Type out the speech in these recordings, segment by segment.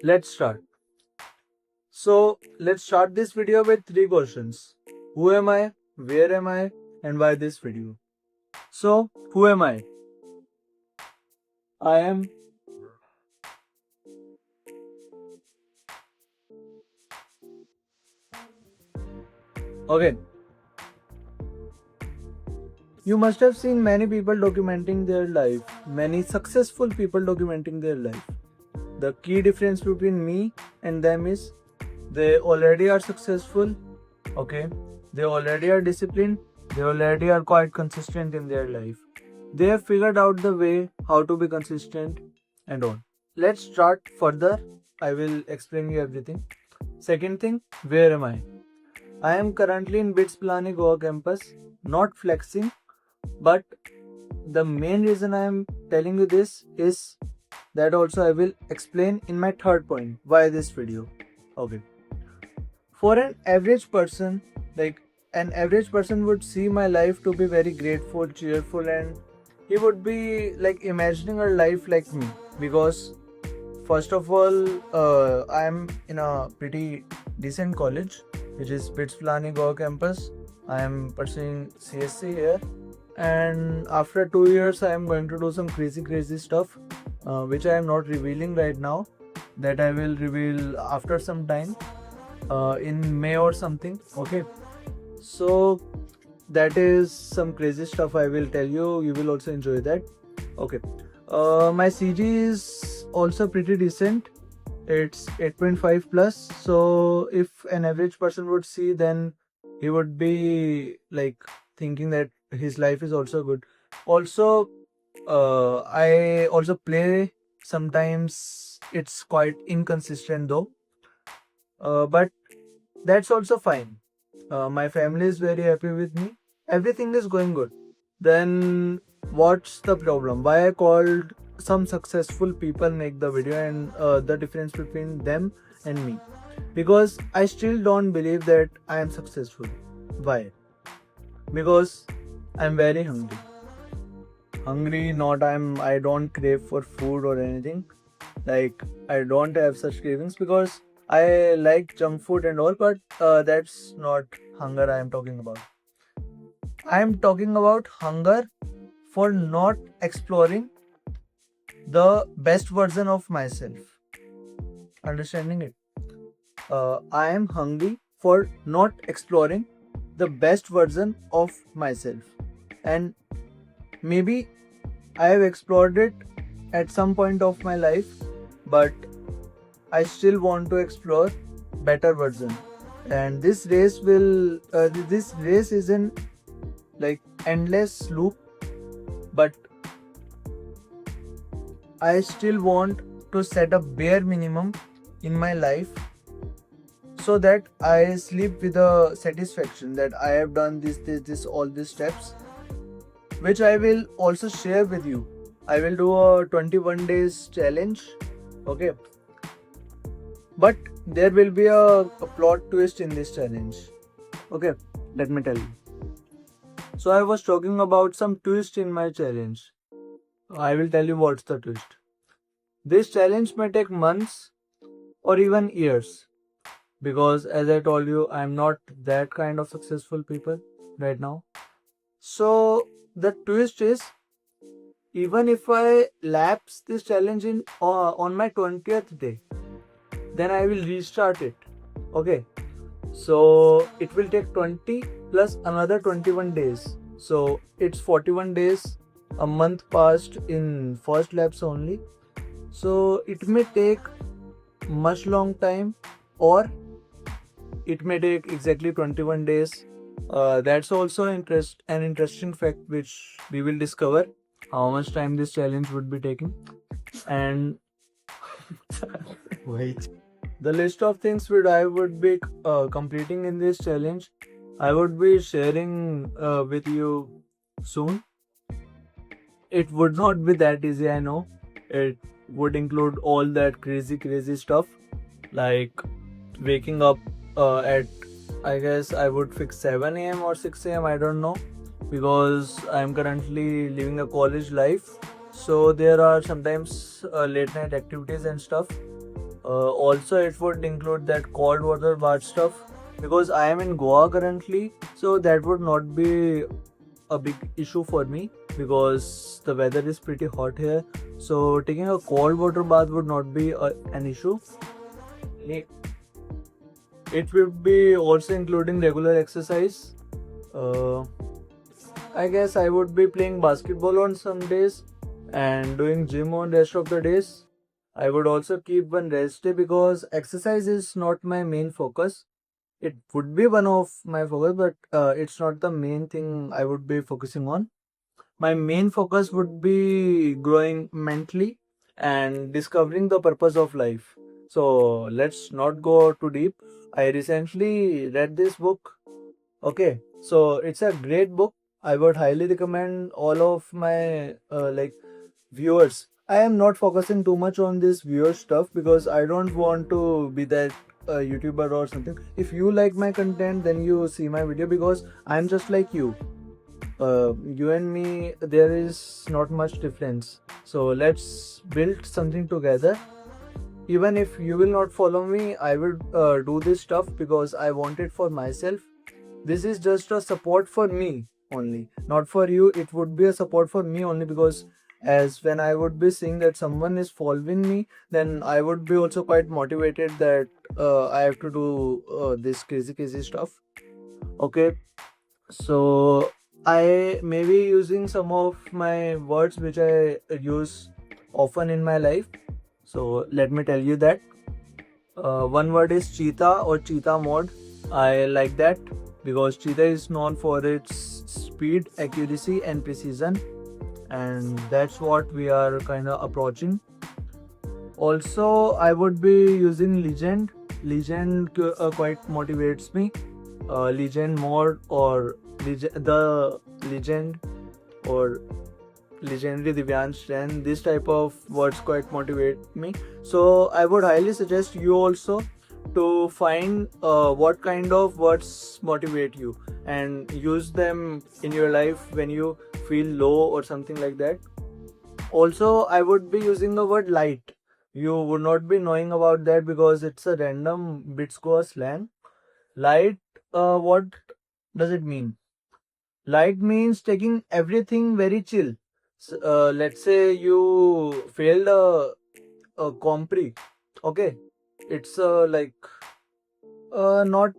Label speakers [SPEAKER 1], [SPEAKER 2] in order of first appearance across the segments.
[SPEAKER 1] let's start. So let's start this video with three questions. Who am I? Where am I? And why this video? So, who am I? I am okay. You must have seen many people documenting their life, many successful people documenting their life. The key difference between me and them is they already are successful, okay? They already are disciplined, they already are quite consistent in their life. They have figured out the way how to be consistent and all. Let's start further. I will explain you everything. Second thing, where am I? I am currently in BITS Pilani Goa campus, not flexing, but the main reason I am telling you this is that also I will explain in my third point why this video. Okay. For an average person, like an average person would see my life to be very grateful, cheerful, and he would be like imagining a life like me because first of all, I am in a pretty decent college, which is BITS Pilani Goa campus. I am pursuing CSC here, and after 2 years, I am going to do some crazy stuff, which I am not revealing right now. That I will reveal after some time, in May or something. Okay, so that is some crazy stuff I will tell you. You will also enjoy that. Okay. My CG is also pretty decent. It's 8.5 plus. So if an average person would see, then he would be like thinking that his life is also good. Also, I also play sometimes. It's quite inconsistent though. But that's also fine. My family is very happy with me. Everything is going good. Then what's the problem? Why I called some successful people make the video and the difference between them and me? Because I still don't believe that I am successful. Why? Because I'm very hungry. Hungry, not I don't crave for food or anything. Like I don't have such cravings because I like junk food and all, but that's not hunger I am talking about. I am talking about hunger for not exploring the best version of myself. Understanding it? I am hungry for not exploring the best version of myself. And maybe I have explored it at some point of my life, but I still want to explore better version. And this race isn't like endless loop, but I still want to set a bare minimum in my life so that I sleep with a satisfaction that I have done this all these steps, which I will also share with you. I will do a 21 days challenge. Okay. But there will be a plot twist in this challenge. Okay, let me tell you. So I was talking about some twist in my challenge. I will tell you what's the twist. This challenge may take months or even years because as I told you, I'm not that kind of successful people right now. So the twist is even if I lapse this challenge in on my 20th day, then I will restart it. Okay. So it will take 20 plus another 21 days. So it's 41 days. A month passed in first lapse only. So it may take much long time or it may take exactly 21 days. That's also an interesting fact which we will discover how much time this challenge would be taking. And wait. The list of things which I would be completing in this challenge, I would be sharing with you soon. It would not be that easy, I know. It would include all that crazy stuff, like waking up at, I guess I would fix 7 a.m. or 6 a.m. I don't know, because I'm currently living a college life. So there are sometimes late night activities and stuff. Also, it would include that cold water bath stuff because I am in Goa currently, so that would not be a big issue for me because the weather is pretty hot here. So taking a cold water bath would not be an issue. It would be also including regular exercise. Uh, I guess I would be playing basketball on some days and doing gym on rest of the days. I would also keep one rest day because exercise is not my main focus. It would be one of my focus, but it's not the main thing I would be focusing on. My main focus would be growing mentally and discovering the purpose of life. So let's not go too deep. I recently read this book. Okay, so it's a great book. I would highly recommend all of my viewers. I am not focusing too much on this viewer stuff because I don't want to be that YouTuber or something. If you like my content, then you see my video because I'm just like you. You and me, there is not much difference. So let's build something together. Even if you will not follow me, I will do this stuff because I want it for myself. This is just a support for me only, not for you. It would be a support for me only because as when I would be seeing that someone is following me, then I would be also quite motivated that I have to do this crazy stuff. Okay, so I may be using some of my words which I use often in my life. So let me tell you that one word is cheetah or cheetah mode. I like that because cheetah is known for its speed, accuracy, and precision, and that's what we are kind of approaching. Also, I would be using legend. Legend quite motivates me. Legend mode or the legend or legendary Divyansh Ren. This type of words quite motivate me. So I would highly suggest you also to find what kind of words motivate you and use them in your life when you feel low or something like that. Also, I would be using the word light. You would not be knowing about that because it's a random Bitscore slang. Light, what does it mean? Light means taking everything very chill. Let's say you failed a compre. Okay, it's not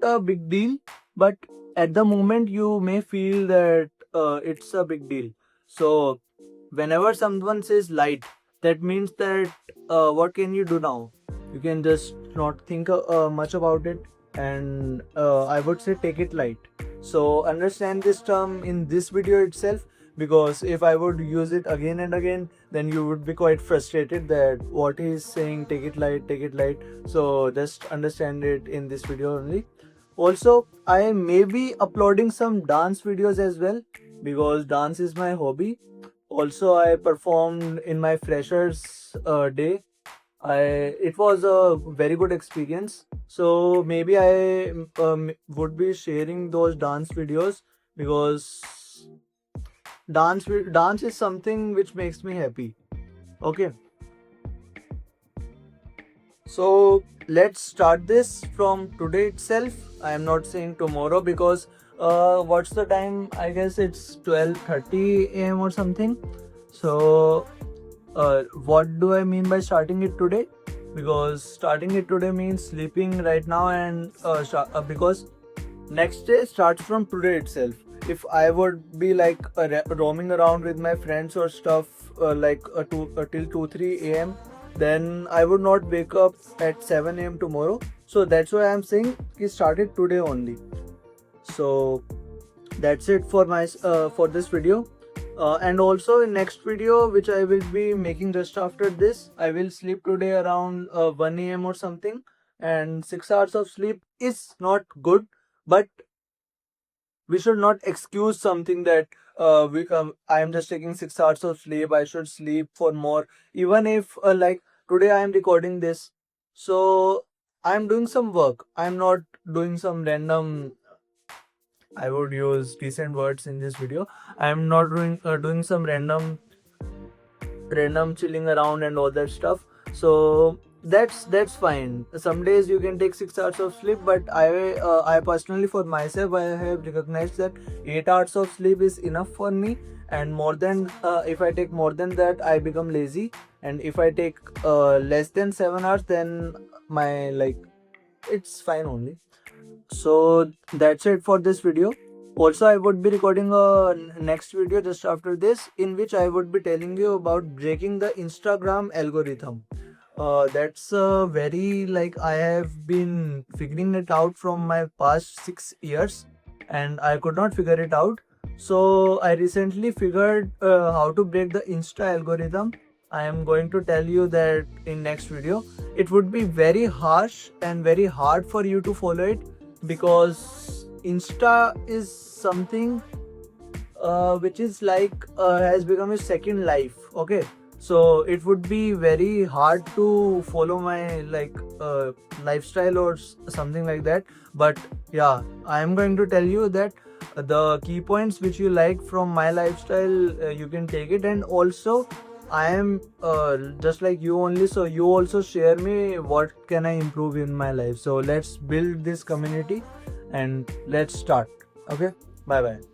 [SPEAKER 1] a big deal, but at the moment you may feel that it's a big deal. So whenever someone says light, that means that what can you do now? You can just not think much about it, and I would say take it light. So understand this term in this video itself, because if I would use it again and again, then you would be quite frustrated that what he is saying, take it light, take it light. So just understand it in this video only. Also, I may be uploading some dance videos as well because dance is my hobby. Also, I performed in my freshers day. It was a very good experience. So maybe I would be sharing those dance videos because dance is something which makes me happy. Okay, so let's start this from today itself. I am not saying tomorrow because what's the time? I guess it's 12:30 a.m. or something. So what do I mean by starting it today? Because starting it today means sleeping right now, and because next day starts from today itself. If I would be like roaming around with my friends or stuff till 2-3 a.m., then I would not wake up at 7 a.m. tomorrow. So that's why I'm saying it started today only. So that's it for my for this video. And also in next video which I will be making just after this, I will sleep today around 1 a.m. or something, and 6 hours of sleep is not good, but we should not excuse something that I am just taking 6 hours of sleep, I should sleep for more. Even if like today I am recording this, so I am doing some work, I am not doing some random, I would use decent words in this video. I am not doing some random chilling around and all that stuff. So that's fine. Some days you can take 6 hours of sleep, but I personally, for myself, I have recognized that 8 hours of sleep is enough for me. And more than if I take more than that, I become lazy. And if I take less than 7 hours, then my like it's fine only. So that's it for this video. Also, I would be recording a next video just after this, in which I would be telling you about breaking the Instagram algorithm. That's very like I have been figuring it out from my past 6 years, and I could not figure it out. So I recently figured how to break the Insta algorithm. I am going to tell you that in next video. It would be very harsh and very hard for you to follow it, because Insta is something which is like has become a second life. Okay, so it would be very hard to follow my lifestyle or something like that. But yeah, I am going to tell you that the key points which you like from my lifestyle, you can take it. And also I am just like you only, so you also share me what can I improve in my life. So let's build this community and let's start. Okay, bye bye.